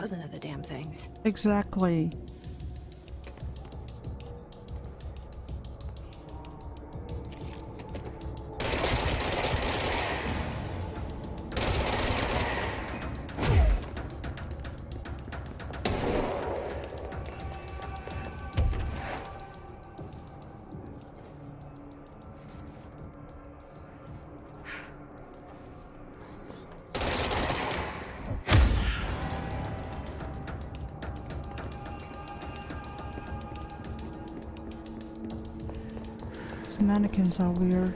dozen of the damn things. Exactly. Mannequins are weird.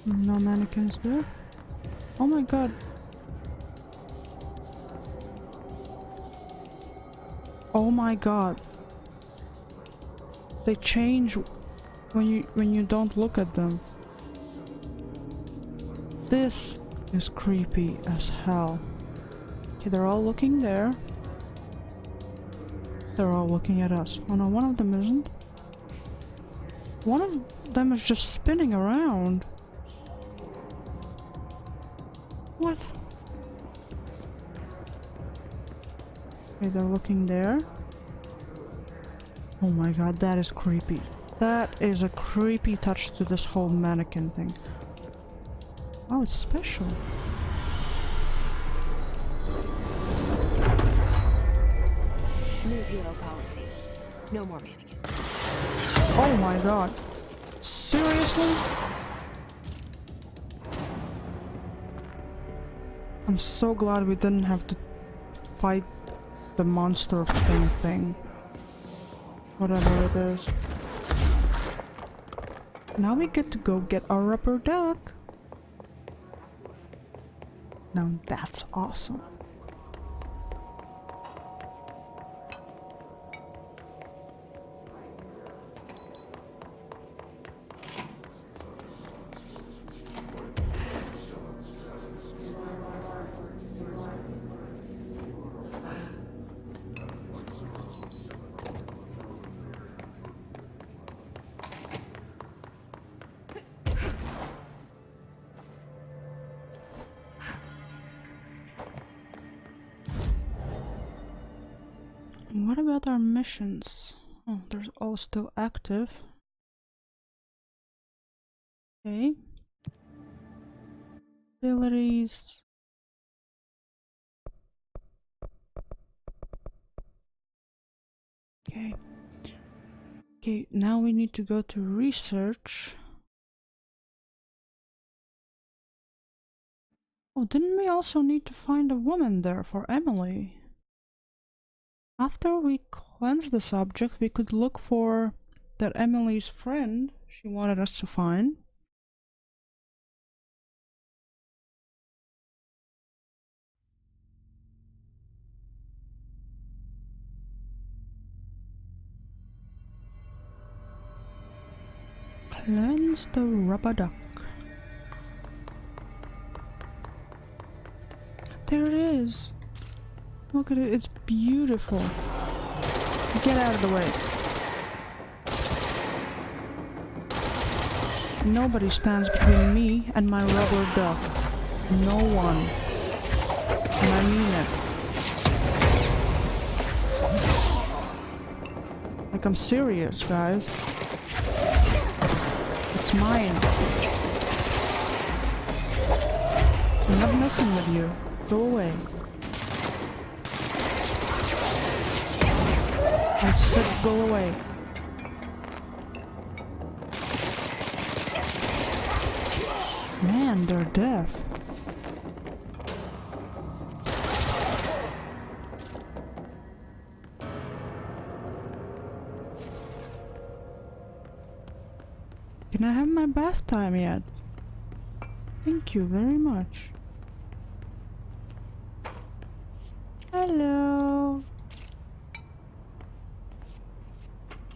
No mannequins there. Oh my god. Oh my god. They change when you don't look at them. This is creepy as hell. Okay, they're all looking there. They're all looking at us. Oh no, one of them isn't. One of them is just spinning around. What? Okay, they're looking there. Oh my god, that is creepy. That is a creepy touch to this whole mannequin thing. Oh, it's special. New hero policy. No more mannequins. Oh my god. Seriously? I'm so glad we didn't have to fight the monster thing. Whatever it is. Now we get to go get our rubber duck. Now that's awesome. What about our missions? Oh, they're all still active. Okay. Abilities. Okay. Okay, now we need to go to research. Oh, didn't we also need to find a woman there for Emily? After we cleanse the subject, we could look for that Emily's friend she wanted us to find. Cleanse the rubber duck. There it is. Look at it, it's beautiful. Get out of the way. Nobody stands between me and my rubber duck. No one. And I mean it. Like, I'm serious, guys. It's mine. I'm not messing with you. Go away. I said go away. Man, they're deaf. Can I have my bath time yet? Thank you very much. Hello.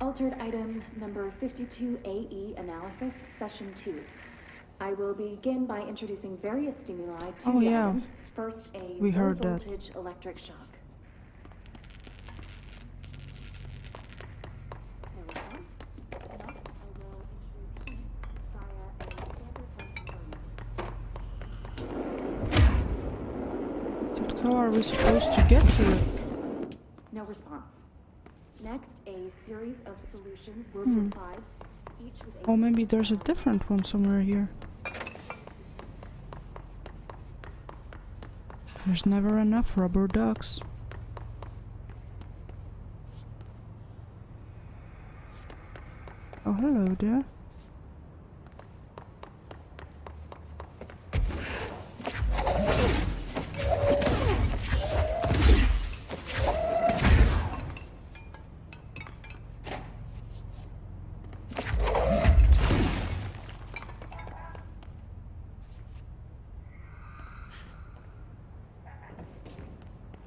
Altered item number 52AE analysis, session 2. I will begin by introducing various stimuli to the item. First, a low voltage electric shock. In response, next I will how are we supposed to get to it? No response. Next, a series of solutions will be applied, each with a... Oh, maybe there's a different one somewhere here. There's never enough rubber ducks. Oh, hello there.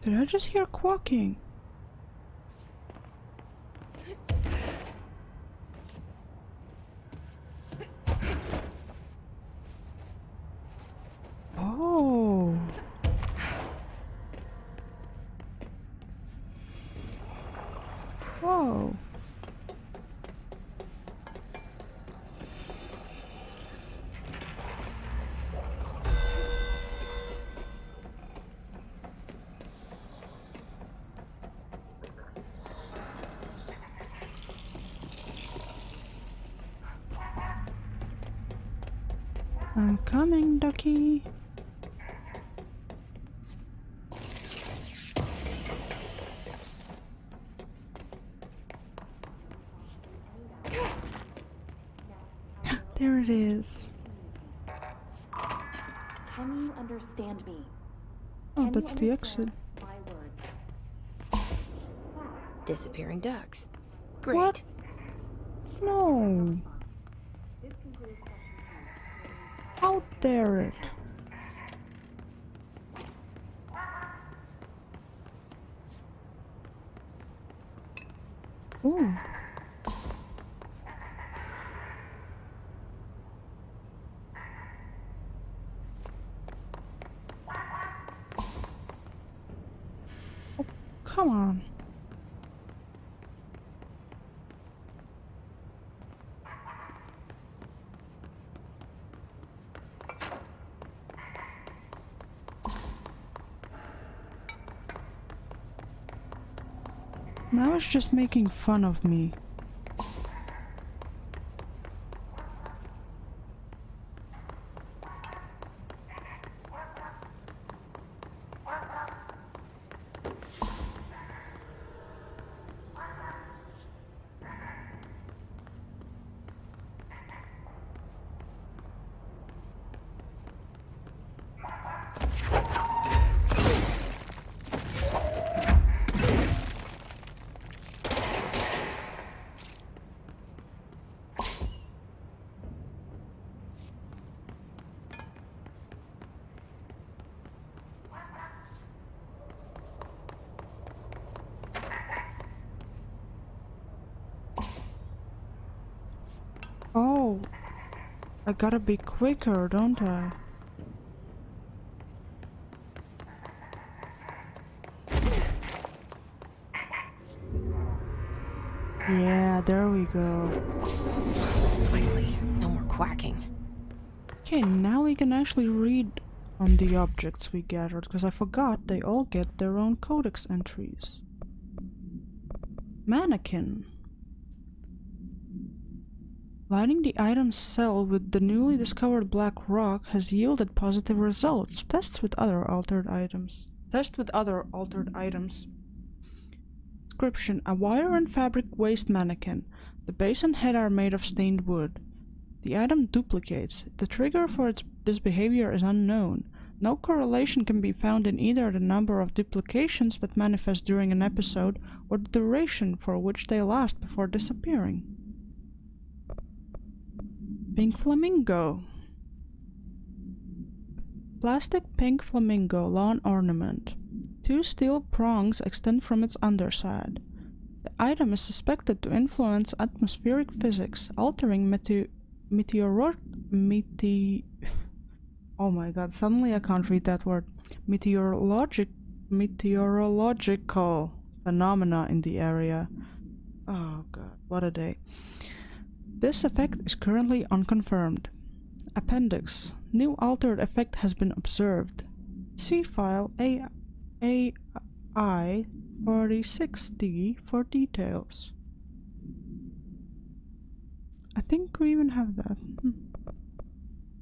Did I just hear quacking? Oh. Whoa. I'm coming, ducky. There it is. Can you understand me? Oh, Can that's you the exit. understand my words? Disappearing ducks. Great. What? No. This concludes session 2. How dare it? Tests. Ooh. Oh, come on. Now it's just making fun of me. Oh, I gotta be quicker, don't I? Yeah, there we go. Finally, no more quacking. Okay, now we can actually read on the objects we gathered, because I forgot they all get their own codex entries. Mannequin. Lighting the item's cell with the newly discovered black rock has yielded positive results. Test with other altered items. Description: a wire and fabric waste mannequin. The base and head are made of stained wood. The item duplicates. The trigger for this behavior is unknown. No correlation can be found in either the number of duplications that manifest during an episode or the duration for which they last before disappearing. Pink flamingo. Plastic pink flamingo lawn ornament. 2 steel prongs extend from its underside. The item is suspected to influence atmospheric physics, altering oh my god, suddenly I can't read that word. Meteorological phenomena in the area. Oh god, what a day. This effect is currently unconfirmed. Appendix. New altered effect has been observed. See file AI 4060 for details. I think we even have that.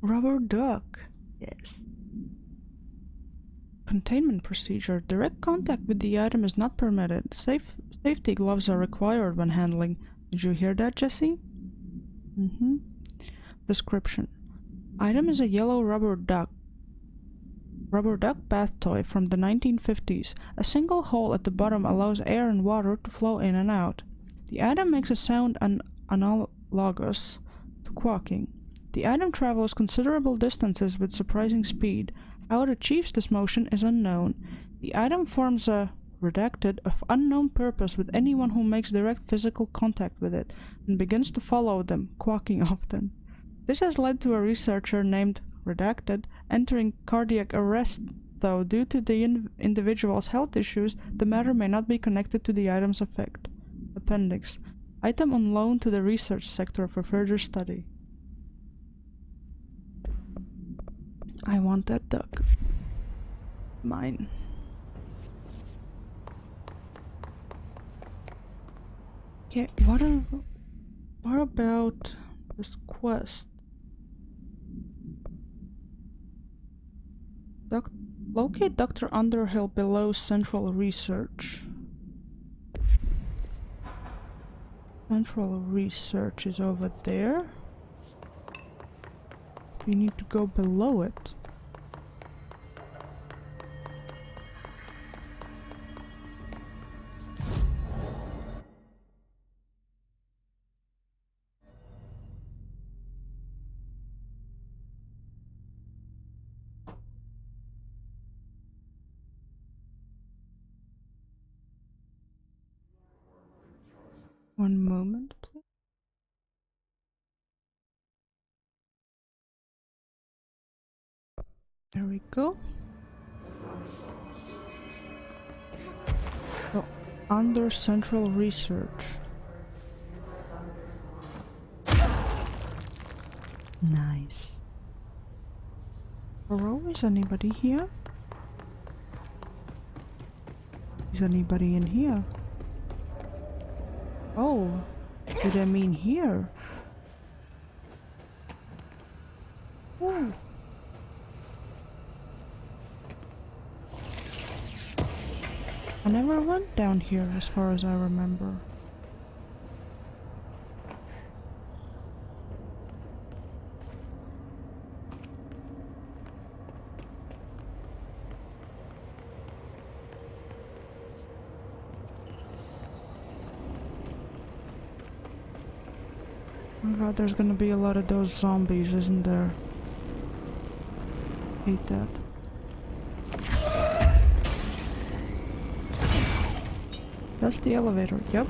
Rubber duck. Yes. Containment procedure. Direct contact with the item is not permitted. Safety gloves are required when handling. Did you hear that, Jesse? Description. Item is a yellow rubber duck bath toy from the 1950s. A single hole at the bottom allows air and water to flow in and out. The item makes a sound analogous to quacking. The item travels considerable distances with surprising speed. How it achieves this motion is unknown. The item forms a redacted of unknown purpose with anyone who makes direct physical contact with it and begins to follow them, quacking often. This has led to a researcher named Redacted entering cardiac arrest, though due to the individual's health issues, the matter may not be connected to the item's effect. Appendix. Item on loan to the research sector for further study. I want that duck. Mine. Okay, what about this quest? Locate Dr. Underhill below Central Research. Central Research is over there. We need to go below it. One moment, please. There we go. So, under Central Research. Nice. Hello, is anybody here? Is anybody in here? Oh, did I mean here? Oh. I never went down here as far as I remember. Oh god, there's gonna be a lot of those zombies, isn't there? Hate that. That's the elevator, yep.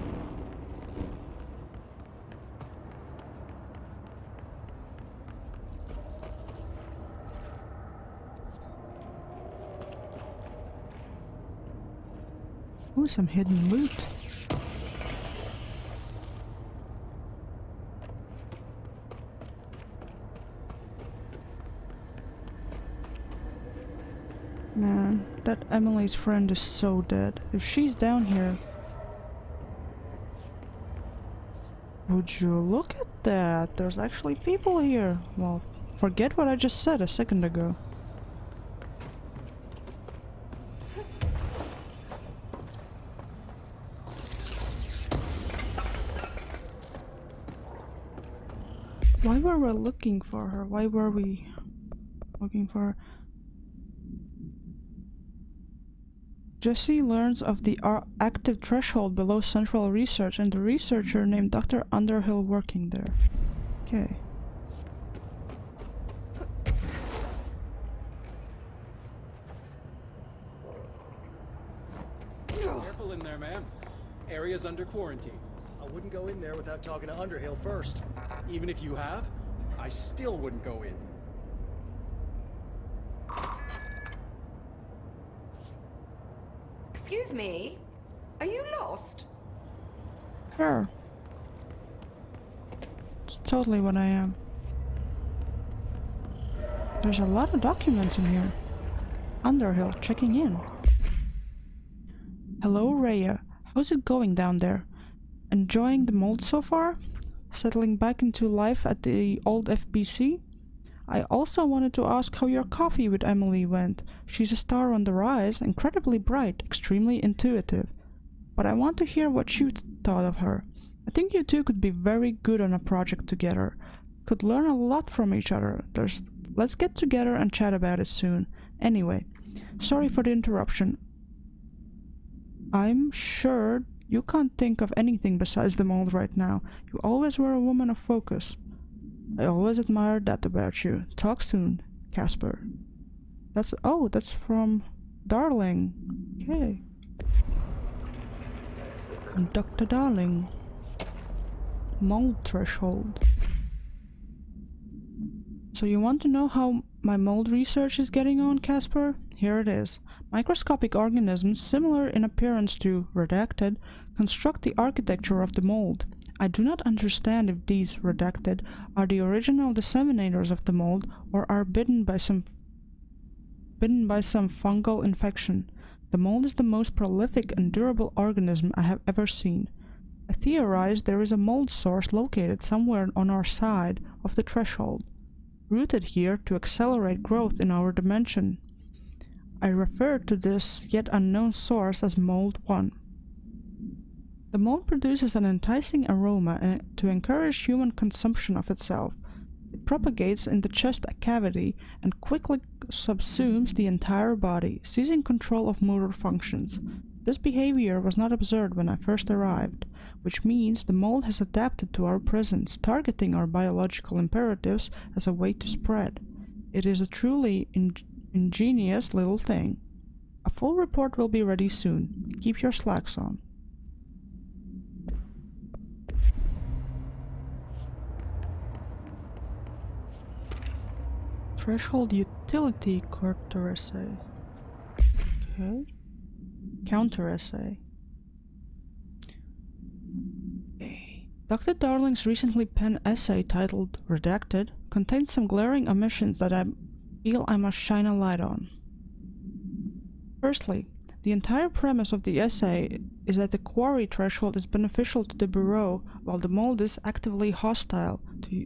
Ooh, some hidden loot. Man, that Emily's friend is so dead. If she's down here... Would you look at that? There's actually people here. Well, forget what I just said a second ago. Why were we looking for her? Why were we looking for her? Jesse learns of the active threshold below Central Research and the researcher named Dr. Underhill working there. Okay. Careful in there, ma'am. Area's under quarantine. I wouldn't go in there without talking to Underhill first. Even if you have, I still wouldn't go in. Excuse me? Are you lost? Sure. It's totally what I am. There's a lot of documents in here. Underhill checking in. Hello, Rhea. How's it going down there? Enjoying the mold so far? Settling back into life at the old FBC? I also wanted to ask how your coffee with Emily went. She's a star on the rise, incredibly bright, extremely intuitive. But I want to hear what you thought of her. I think you two could be very good on a project together. Could learn a lot from each other. Let's get together and chat about it soon. Anyway, sorry for the interruption. I'm sure you can't think of anything besides the mold right now. You always were a woman of focus. I always admired that about you. Talk soon, Casper. That's from Darling. Okay. Dr. Darling. Mold threshold. So you want to know how my mold research is getting on, Casper? Here it is. Microscopic organisms similar in appearance to redacted construct the architecture of the mold. I do not understand if these redacted are the original disseminators of the mold or are bitten by some fungal infection. The mold is the most prolific and durable organism I have ever seen. I theorize there is a mold source located somewhere on our side of the threshold, rooted here to accelerate growth in our dimension. I refer to this yet unknown source as Mold 1. The mold produces an enticing aroma to encourage human consumption of itself. It propagates in the chest cavity and quickly subsumes the entire body, seizing control of motor functions. This behavior was not observed when I first arrived, which means the mold has adapted to our presence, targeting our biological imperatives as a way to spread. It is a truly ingenious little thing. A full report will be ready soon. Keep your slacks on. Threshold utility counter essay. Okay. Counter essay. Dr. Darling's recently penned essay titled Redacted contains some glaring omissions that I feel I must shine a light on. Firstly, the entire premise of the essay is that the quarry threshold is beneficial to the Bureau while the mold is actively hostile, to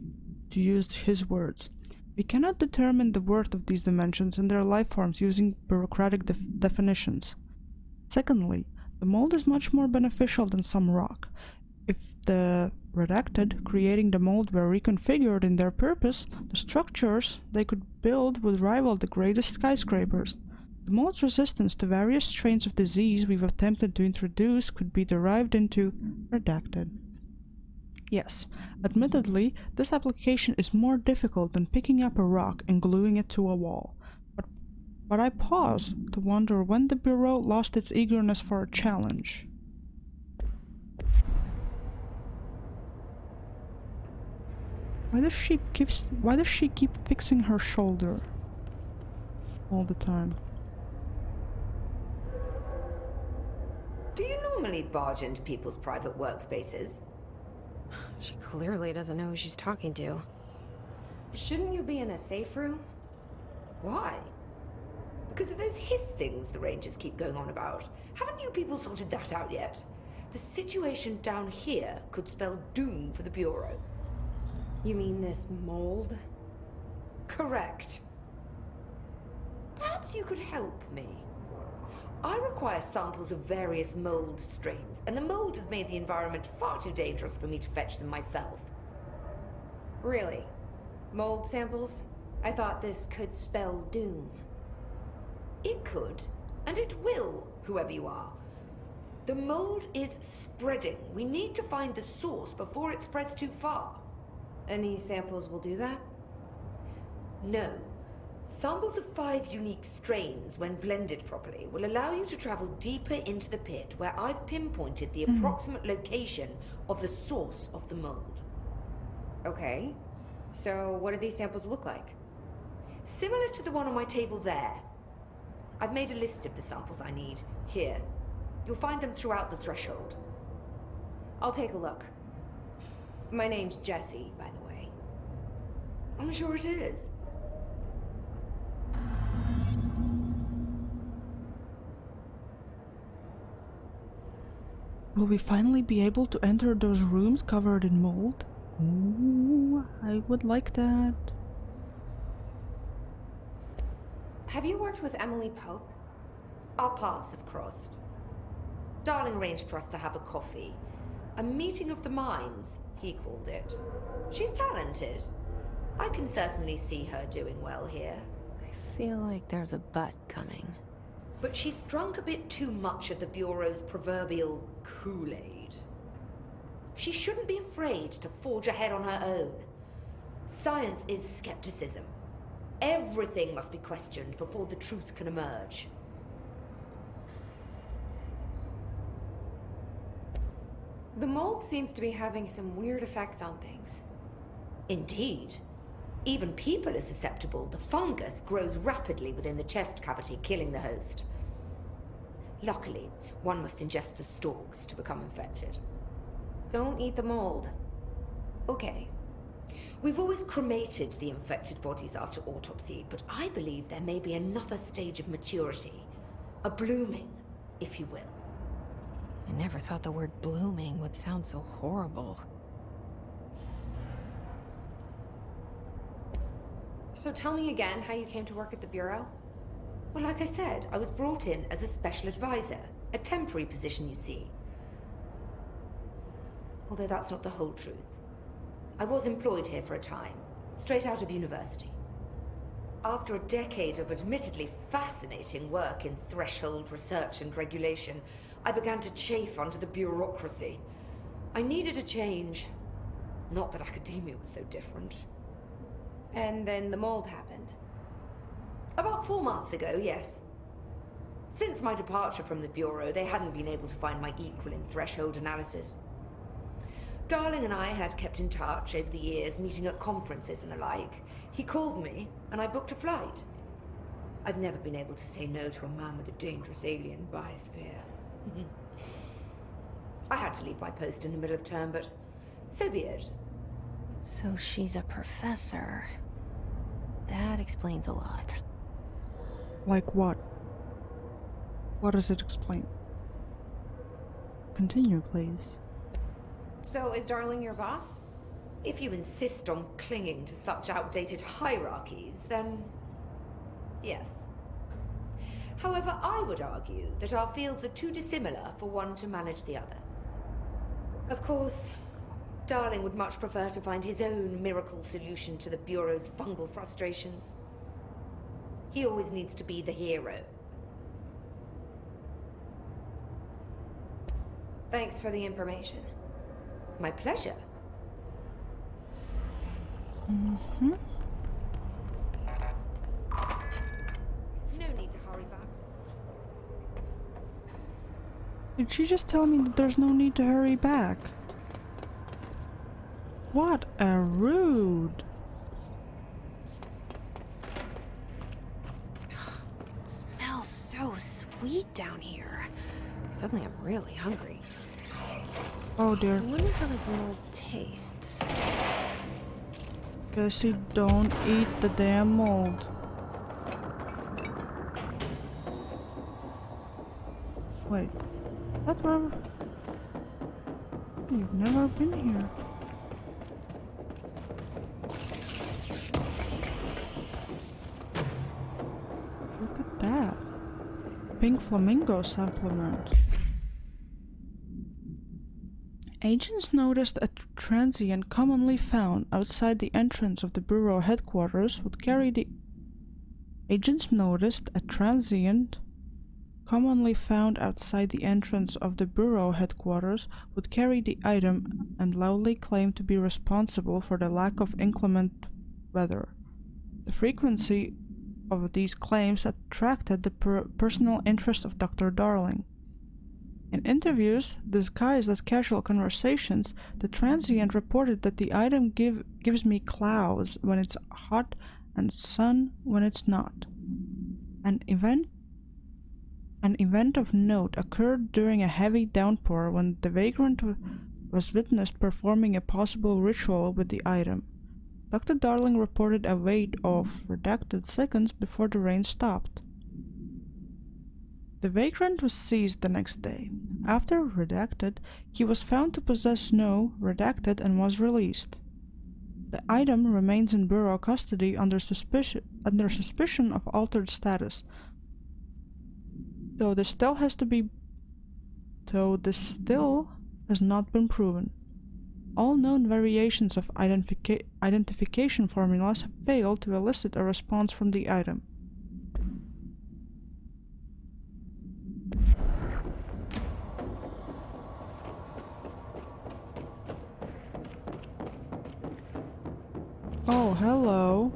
use his words. We cannot determine the worth of these dimensions and their life forms using bureaucratic definitions. Secondly, the mold is much more beneficial than some rock. If the redacted creating the mold were reconfigured in their purpose, the structures they could build would rival the greatest skyscrapers. The mold's resistance to various strains of disease we've attempted to introduce could be derived into redacted. Yes, admittedly, this application is more difficult than picking up a rock and gluing it to a wall. But I pause to wonder when the Bureau lost its eagerness for a challenge. Why does she keep fixing her shoulder all the time? Do you normally barge into people's private workspaces? She clearly doesn't know who she's talking to. Shouldn't you be in a safe room? Why? Because of those hiss things the Rangers keep going on about. Haven't you people sorted that out yet? The situation down here could spell doom for the Bureau. You mean this mold? Correct. Perhaps you could help me. I require samples of various mold strains, and the mold has made the environment far too dangerous for me to fetch them myself. Really? Mold samples? I thought this could spell doom. It could, and it will, whoever you are. The mold is spreading. We need to find the source before it spreads too far. Any samples will do that? No. Samples of 5 unique strains, when blended properly, will allow you to travel deeper into the pit where I've pinpointed the approximate location of the source of the mold. Okay. So what do these samples look like? Similar to the one on my table there. I've made a list of the samples I need here. You'll find them throughout the threshold. I'll take a look. My name's Jessie, by the way. I'm sure it is. Will we finally be able to enter those rooms covered in mold? Ooh, I would like that. Have you worked with Emily Pope? Our paths have crossed. Darling arranged for us to have a coffee. A meeting of the minds, he called it. She's talented. I can certainly see her doing well here. I feel like there's a but coming. But she's drunk a bit too much of the Bureau's proverbial Kool-Aid. She shouldn't be afraid to forge ahead on her own. Science is skepticism. Everything must be questioned before the truth can emerge. The mold seems to be having some weird effects on things. Indeed. Even people are susceptible. The fungus grows rapidly within the chest cavity, killing the host. Luckily, one must ingest the stalks to become infected. Don't eat the mold. Okay. We've always cremated the infected bodies after autopsy, but I believe there may be another stage of maturity. A blooming, if you will. I never thought the word blooming would sound so horrible. So tell me again how you came to work at the Bureau? Well, like I said, I was brought in as a special advisor. A temporary position, you see. Although that's not the whole truth. I was employed here for a time, straight out of university. After a decade of admittedly fascinating work in threshold research and regulation, I began to chafe under the bureaucracy. I needed a change. Not that academia was so different. And then the mold happened. About 4 months ago, yes. Since my departure from the Bureau, they hadn't been able to find my equal in threshold analysis. Darling and I had kept in touch over the years, meeting at conferences and the like. He called me, and I booked a flight. I've never been able to say no to a man with a dangerous alien biosphere. I had to leave my post in the middle of term, but so be it. So she's a professor. That explains a lot. Like what? What does it explain? Continue, please. So is Darling your boss? If you insist on clinging to such outdated hierarchies, then yes. However, I would argue that our fields are too dissimilar for one to manage the other. Of course, Darling would much prefer to find his own miracle solution to the Bureau's fungal frustrations. He always needs to be the hero. Thanks for the information. My pleasure. Mm-hmm. No need to hurry back. Did she just tell me that there's no need to hurry back? What a rude! It smells so sweet down here. Suddenly I'm really hungry. Oh dear. I wonder how this mold tastes. Cassie, don't eat the damn mold. Wait, that's where... You've never been here. Look at that. Pink flamingo supplement. Agents noticed a transient commonly found outside the entrance of the Bureau headquarters would carry the... Agents noticed a transient commonly found outside the entrance of the Bureau headquarters would carry the item and loudly claimed to be responsible for the lack of inclement weather. The frequency of these claims attracted the personal interest of Dr. Darling. In interviews disguised as casual conversations, the transient reported that the item gives me clouds when it's hot and sun when it's not. An event of note occurred during a heavy downpour when the vagrant was witnessed performing a possible ritual with the item. Dr. Darling reported a wait of redacted seconds before the rain stopped. The vagrant was seized the next day. After redacted, he was found to possess no redacted and was released. The item remains in bureau custody under suspicion of altered status, though this still has not been proven. All known variations of identification formulas have failed to elicit a response from the item. Oh, hello.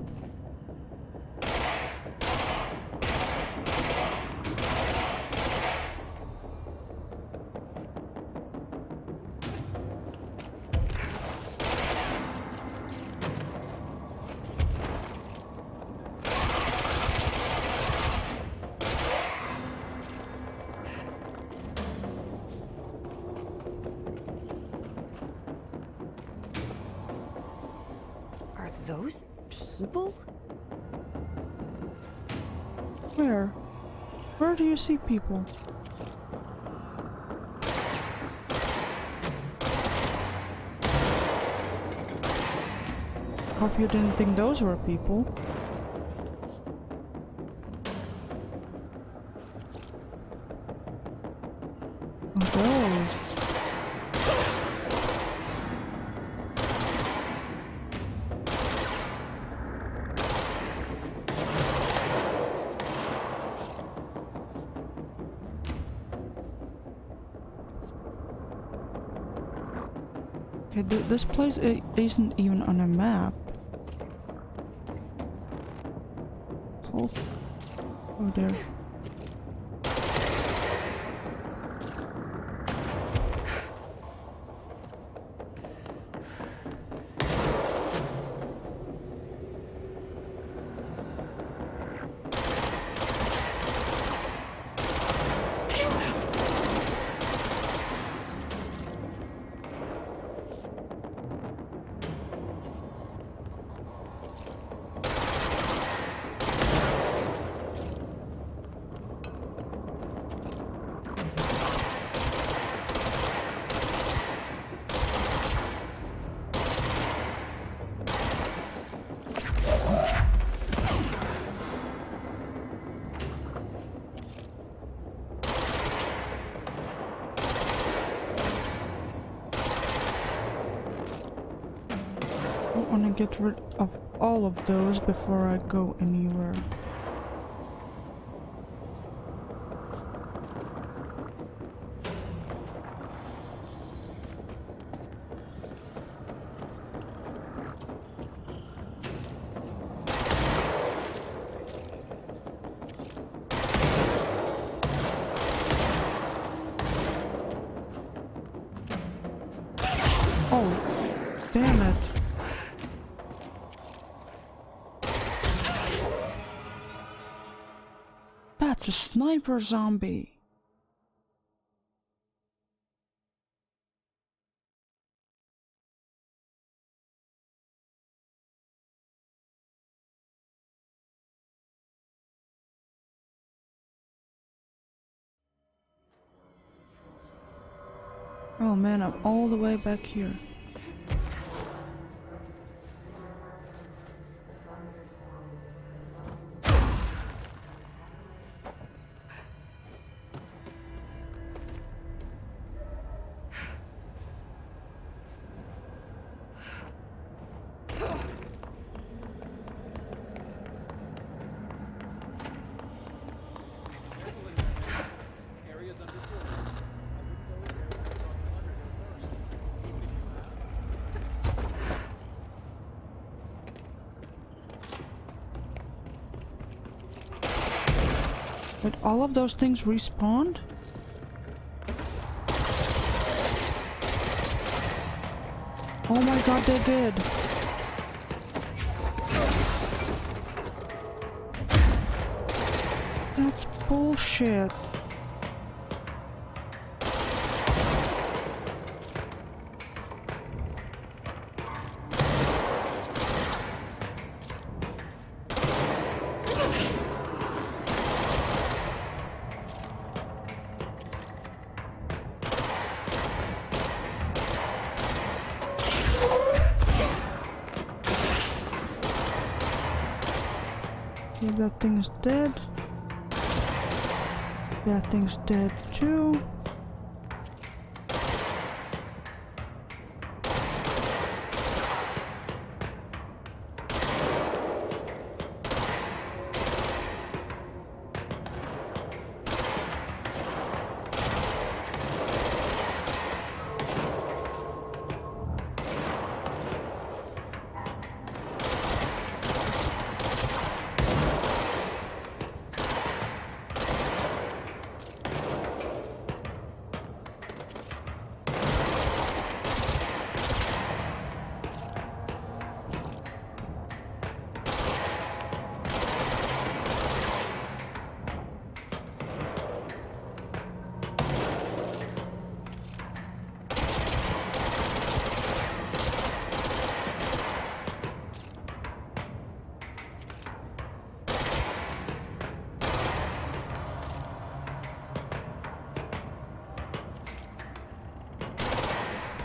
Are those people? Where? Where do you see people? Hope you didn't think those were people. Oh, those. Okay, this place isn't even on a map. Oh, there. I want to get rid of all of those before I go anywhere. Oh, damn it. That's a sniper zombie. Oh man, I'm all the way back here. Area's under quarantine. But all of those things respawned? Oh my god, they did. That's bullshit. Okay, that thing is dead. That thing's dead too.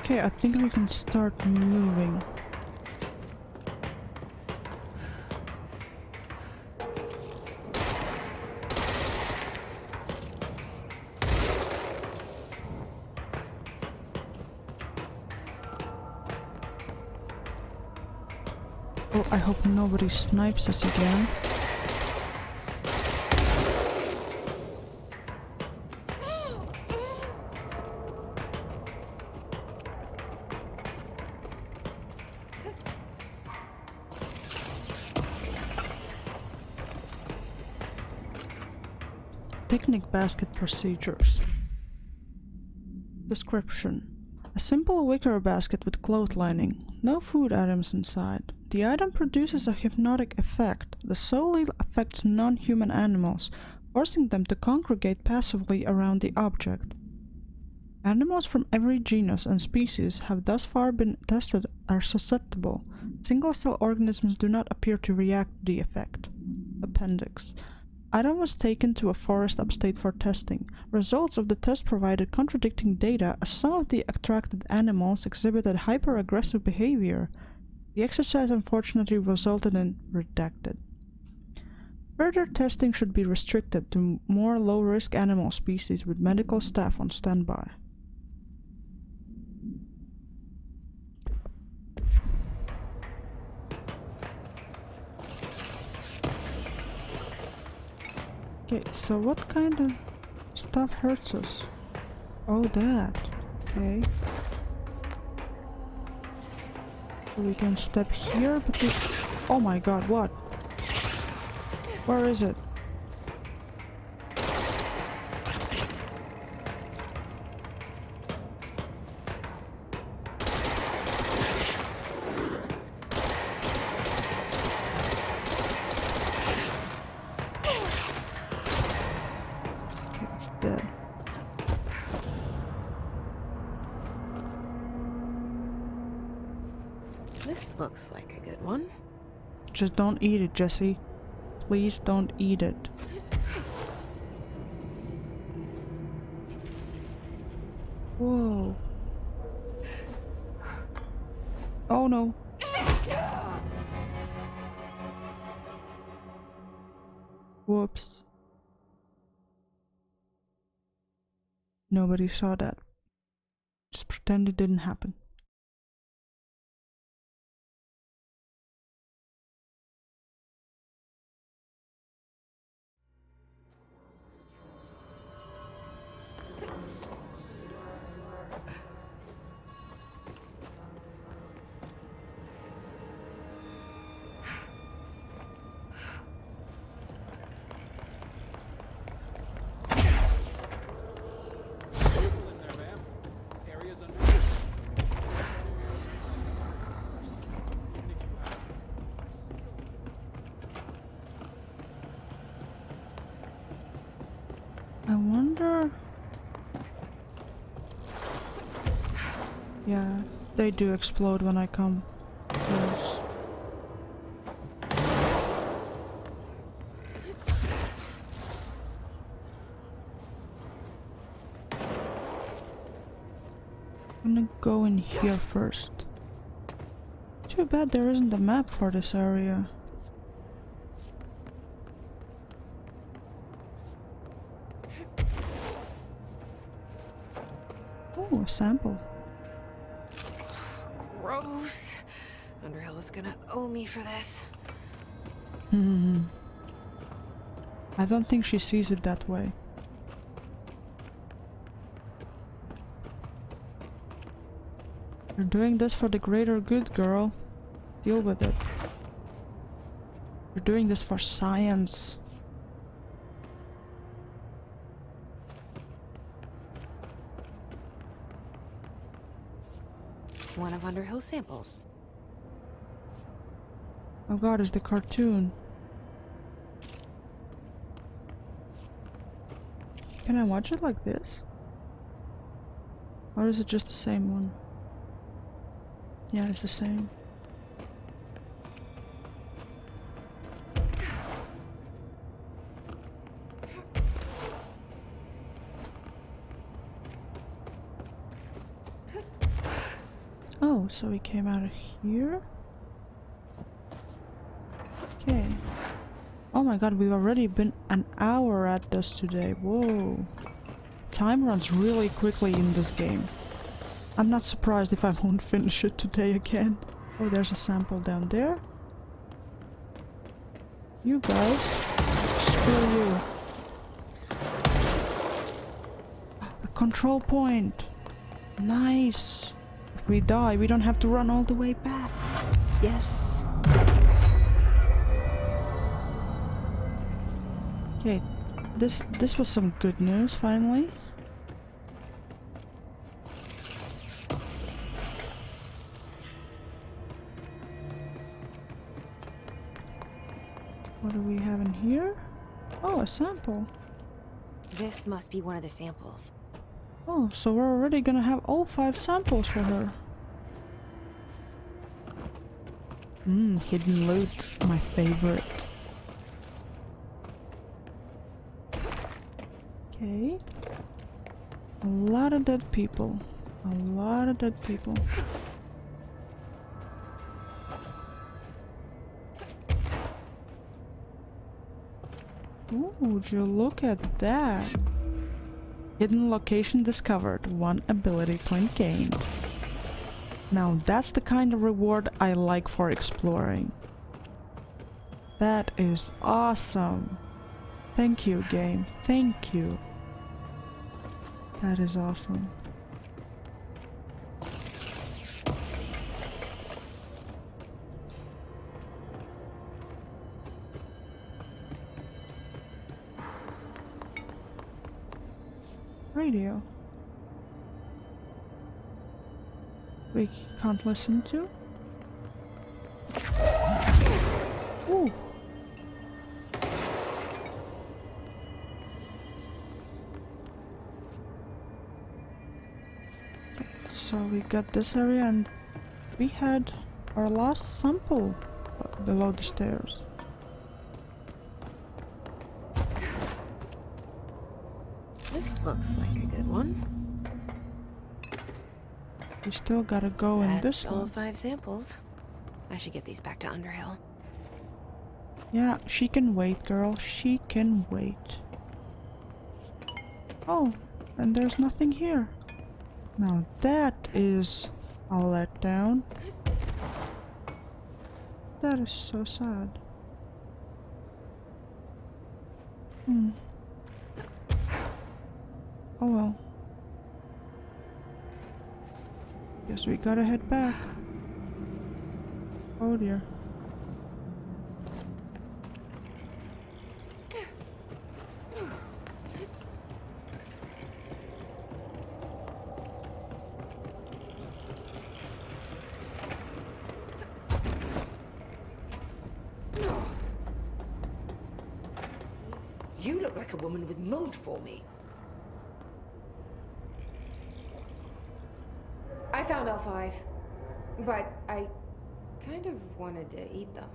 Okay, I think we can start moving. Oh, I hope nobody snipes us again. Picnic basket procedures. Description. A simple wicker basket with cloth lining. No food items inside. The item produces a hypnotic effect that solely affects non-human animals, forcing them to congregate passively around the object. Animals from every genus and species have thus far been tested are susceptible. Single-cell organisms do not appear to react to the effect. Appendix. Item was taken to a forest upstate for testing. Results of the test provided contradicting data as some of the attracted animals exhibited hyper-aggressive behavior. The exercise unfortunately resulted in redacted. Further testing should be restricted to more low-risk animal species with medical staff on standby. Okay, so what kind of stuff hurts us? Oh, that. Okay. So we can step here, but we... Oh my god, what? Where is it? It's dead. This looks like a good one. Just don't eat it, Jesse. Please don't eat it. Whoa. Oh no. Whoops. Nobody saw that. Just pretend it didn't happen. Vehicle in there, ma'am. Area's under. Even if you have, I wonder... Yeah, they do explode when I come close. I'm gonna go in here first. Too bad there isn't a map for this area. a sample. Gross. Underhill is gonna owe me for this. I don't think she sees it that way. You're doing this for the greater good, girl. Deal with it. You're doing this for science. One of Underhill's samples. Oh god, it's the cartoon. Can I watch it like this? Or is it just the same one? Yeah, it's the same. Oh, so he came out of here? Okay. Oh my god, we've already been an hour at this today. Whoa. Time runs really quickly in this game. I'm not surprised if I won't finish it today again. Oh, there's a sample down there. You guys. Screw you. A control point. Nice. If we die, we don't have to run all the way back. Yes. Okay, this was some good news finally. What do we have in here? Oh, a sample. This must be one of the samples. Oh, so we're already gonna have all 5 samples for her. Hidden loot, my favorite. Okay. A lot of dead people. A lot of dead people. Ooh, would you look at that? Hidden location discovered. 1 ability point gained. Now that's the kind of reward I like for exploring. That is awesome. Thank you, game. Thank you. That is awesome. Radio. We can't listen to. Ooh. So we got this area and we had our last sample below the stairs. This looks like a good one. We still gotta go in this That's all one. 5 samples. I should get these back to Underhill. Yeah, she can wait, girl. She can wait. Oh, and there's nothing here. Now that is a letdown. That is so sad. Oh well. Guess we gotta head back. Oh dear. You look like a woman with mold for me. I found all 5, but I kind of wanted to eat them.